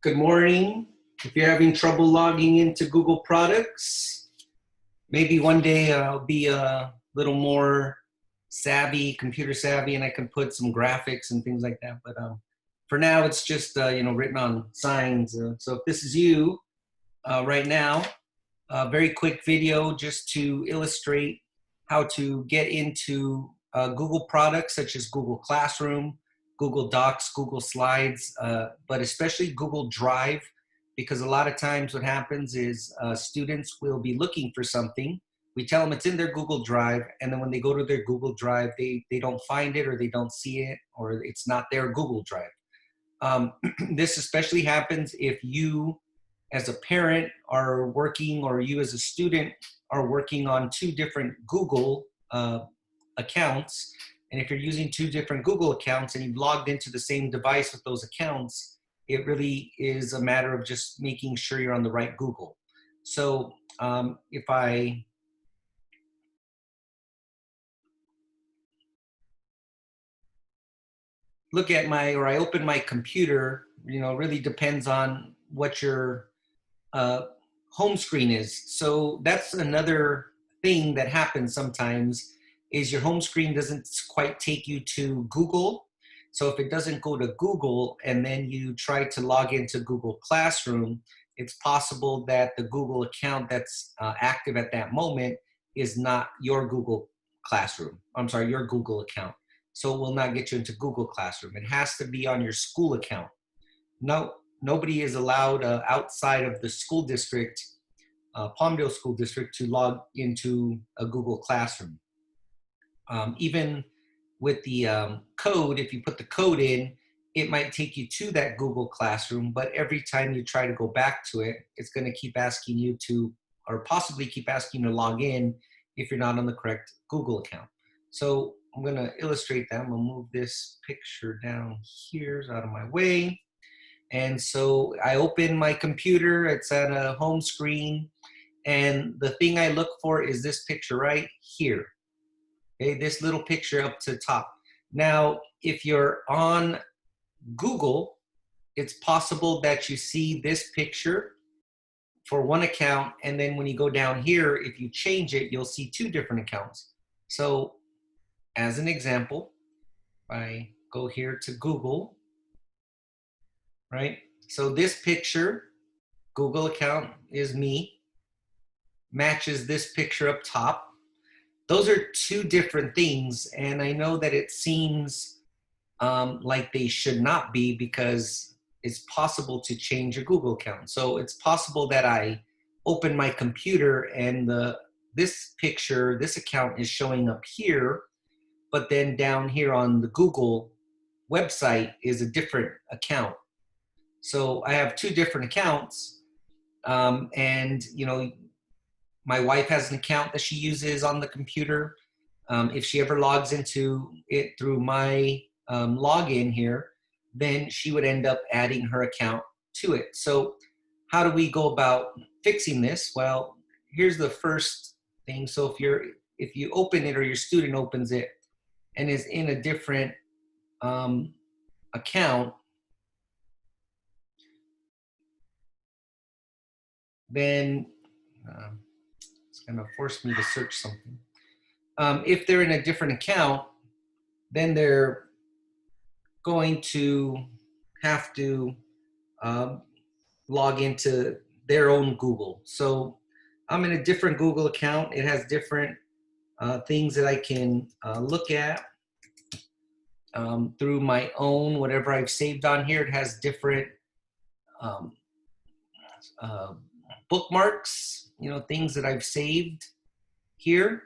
Good morning. If you're having trouble logging into Google products, maybe one day I'll be a little more savvy, computer savvy, and I can put some graphics and things like that. But for now, it's just written on signs. So if this is you right now, a very quick video just to illustrate how to get into Google products such as Google Classroom, Google Docs, Google Slides, but especially Google Drive, because a lot of times what happens is students will be looking for something. We tell them it's in their Google Drive, and then when they go to their Google Drive, they don't find it, or they don't see it, or it's not their Google Drive. This especially happens if you as a parent are working, or you as a student are working on two different Google accounts. And if you're using two different Google accounts and you've logged into the same device with those accounts, it really is a matter of just making sure you're on the right Google. So if I look at I open my computer, it really depends on what your home screen is. So that's another thing that happens sometimes, is your home screen doesn't quite take you to Google. So if it doesn't go to Google and then you try to log into Google Classroom, it's possible that the Google account that's active at that moment is not your Google Classroom. I'm sorry, your Google account. So it will not get you into Google Classroom. It has to be on your school account. Nobody is allowed outside of the school district, Palmdale School District, to log into a Google Classroom. Even with the code, if you put the code in, it might take you to that Google Classroom, but every time you try to go back to it, it's going to keep asking you to, or possibly keep asking you to log in if you're not on the correct Google account. So I'm going to illustrate that. I'm going to move this picture down here, it's out of my way. And so I open my computer, it's at a home screen, and the thing I look for is this picture right here. Okay, this little picture up to the top. Now, if you're on Google, it's possible that you see this picture for one account, and then when you go down here, if you change it, you'll see two different accounts. So as an example, I go here to Google, right? So this picture, Google account, is me, matches this picture up top. Those are two different things, and I know that it seems like they should not be, because it's possible to change a Google account. So it's possible that I open my computer and this picture, this account is showing up here, but then down here on the Google website is a different account. So I have two different accounts, and my wife has an account that she uses on the computer. If she ever logs into it through my login here, then she would end up adding her account to it. So how do we go about fixing this? Well, here's the first thing. So if you open it, or your student opens it and is in a different account, then it's going to force me to search something. If they're in a different account, then they're going to have to log into their own Google. So I'm in a different Google account. It has different things that I can look at through my own, whatever I've saved on here. It has different bookmarks, things that I've saved here.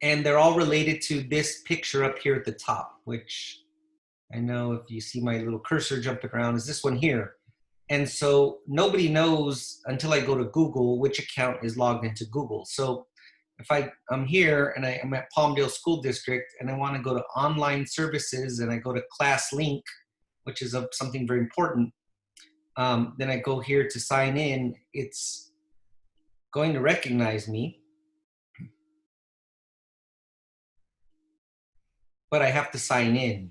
And they're all related to this picture up here at the top, which I know if you see my little cursor jumping around, is this one here. And so nobody knows until I go to Google which account is logged into Google. So if I'm here and I'm at Palmdale School District and I want to go to online services and I go to ClassLink, which is something very important, then I go here to sign in, it's going to recognize me, but I have to sign in.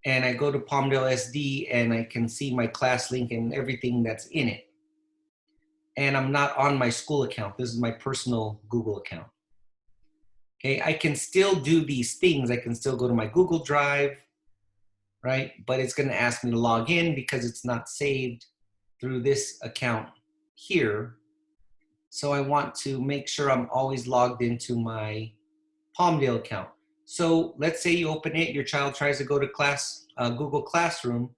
and I go to Palmdale SD and I can see my class link and everything that's in it. And I'm not on my school account. This is my personal Google account. Okay, I can still do these things. I can still go to my Google Drive, right? But it's gonna ask me to log in because it's not saved through this account here. So I want to make sure I'm always logged into my Palmdale account. So let's say you open it, your child tries to go to class, Google Classroom,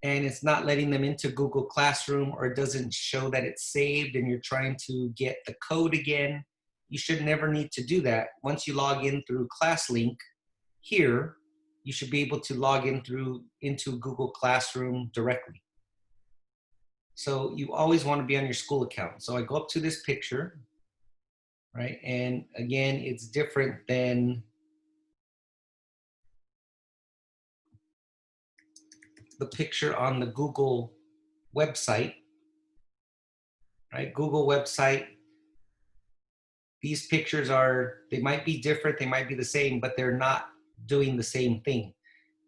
and it's not letting them into Google Classroom, or it doesn't show that it's saved, and you're trying to get the code again. You should never need to do that. Once you log in through ClassLink here, you should be able to log in into Google Classroom directly. So you always want to be on your school account. So I go up to this picture, right? And again, it's different than the picture on the Google website, right? Google website, these pictures they might be different, they might be the same, but they're not doing the same thing.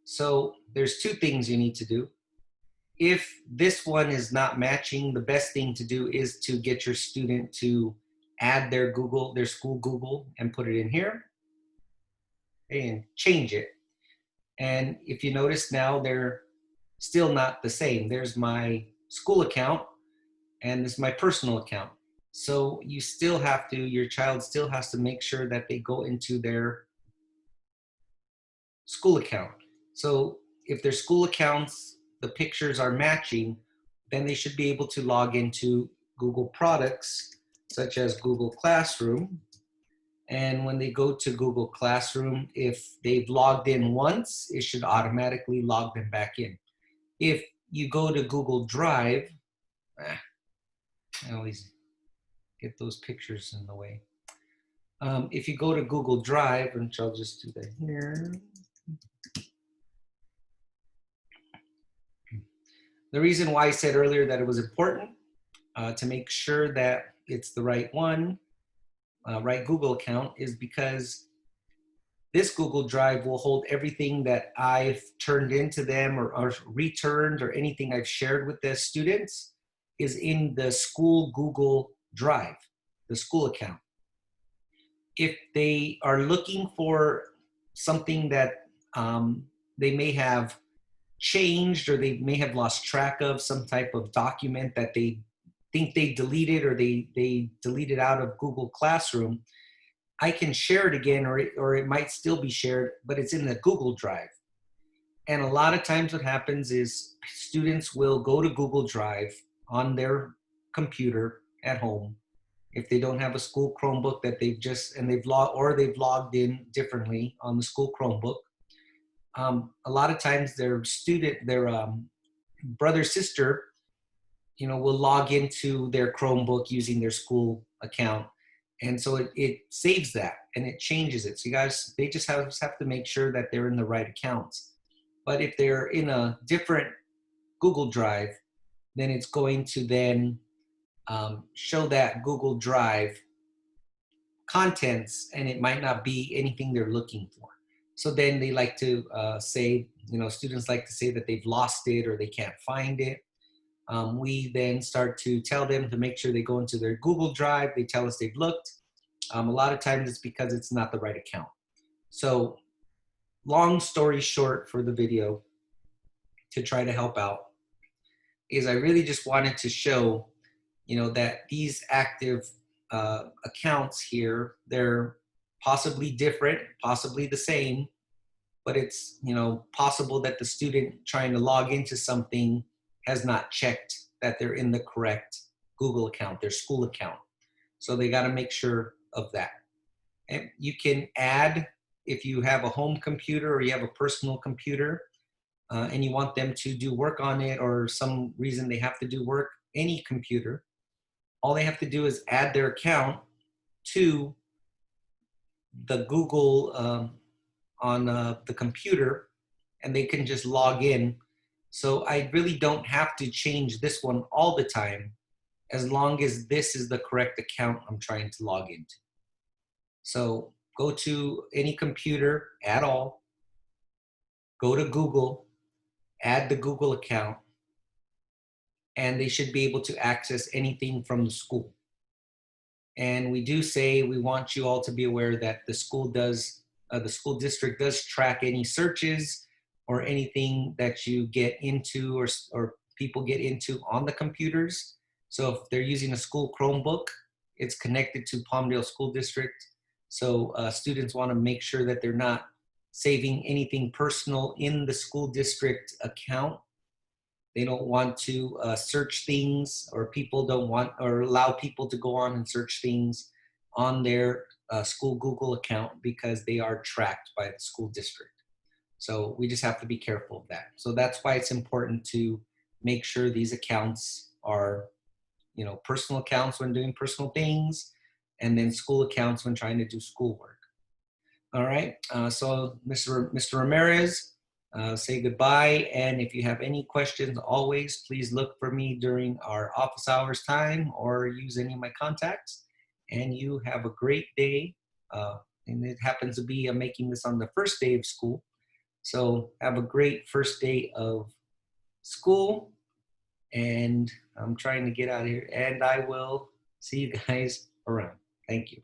So there's two things you need to do. If this one is not matching, the best thing to do is to get your student to add their school Google and put it in here and change it. And if you notice now, they're still not the same. There's my school account and this is my personal account. So you still have to, your child still has to make sure that they go into their school account. So if their school accounts, the pictures are matching, then they should be able to log into Google products, such as Google Classroom. And when they go to Google Classroom, if they've logged in once, it should automatically log them back in. If you go to Google Drive, I always get those pictures in the way. If you go to Google Drive, and I'll just do that here. The reason why I said earlier that it was important to make sure that it's the right one, right Google account, is because this Google Drive will hold everything that I've turned into them or returned, or anything I've shared with the students is in the school Google Drive, the school account. If they are looking for something that they may have changed, or they may have lost track of, some type of document that they think they deleted, or they deleted out of Google Classroom, I can share it again, or it might still be shared, but it's in the Google Drive. And a lot of times what happens is students will go to Google Drive on their computer at home, if they don't have a school Chromebook that they've logged in differently on the school Chromebook. A lot of times their brother, sister, will log into their Chromebook using their school account. And so it saves that and it changes it. So they just have to make sure that they're in the right accounts. But if they're in a different Google Drive, then it's going to then show that Google Drive contents, and it might not be anything they're looking for. So then they like to say, students like to say that they've lost it or they can't find it. We then start to tell them to make sure they go into their Google Drive. They tell us they've looked. A lot of times it's because it's not the right account. So long story short for the video, to try to help out, is I really just wanted to show, that these active accounts here, they're possibly different, possibly the same, but it's, possible that the student trying to log into something has not checked that they're in the correct Google account, their school account. So they got to make sure of that. And you can add, if you have a home computer or you have a personal computer and you want them to do work on it, or some reason they have to do work, any computer, all they have to do is add their account to the Google on the computer, and they can just log in. So I really don't have to change this one all the time, as long as this is the correct account I'm trying to log into. So go to any computer at all, go to Google, add the Google account, and they should be able to access anything from the school. And we do say we want you all to be aware that the school district does track any searches or anything that you get into or people get into on the computers. So if they're using a school Chromebook, it's connected to Palmdale School District. So students want to make sure that they're not saving anything personal in the school district account. They don't want to search things, or people don't want or allow people to go on and search things on their school Google account because they are tracked by the school district. So we just have to be careful of that. So that's why it's important to make sure these accounts are, personal accounts when doing personal things, and then school accounts when trying to do schoolwork. All right. So Mr. Ramirez, say goodbye. And if you have any questions, always please look for me during our office hours time or use any of my contacts. And you have a great day. And it happens to be I'm making this on the first day of school. So have a great first day of school. And I'm trying to get out of here. And I will see you guys around. Thank you.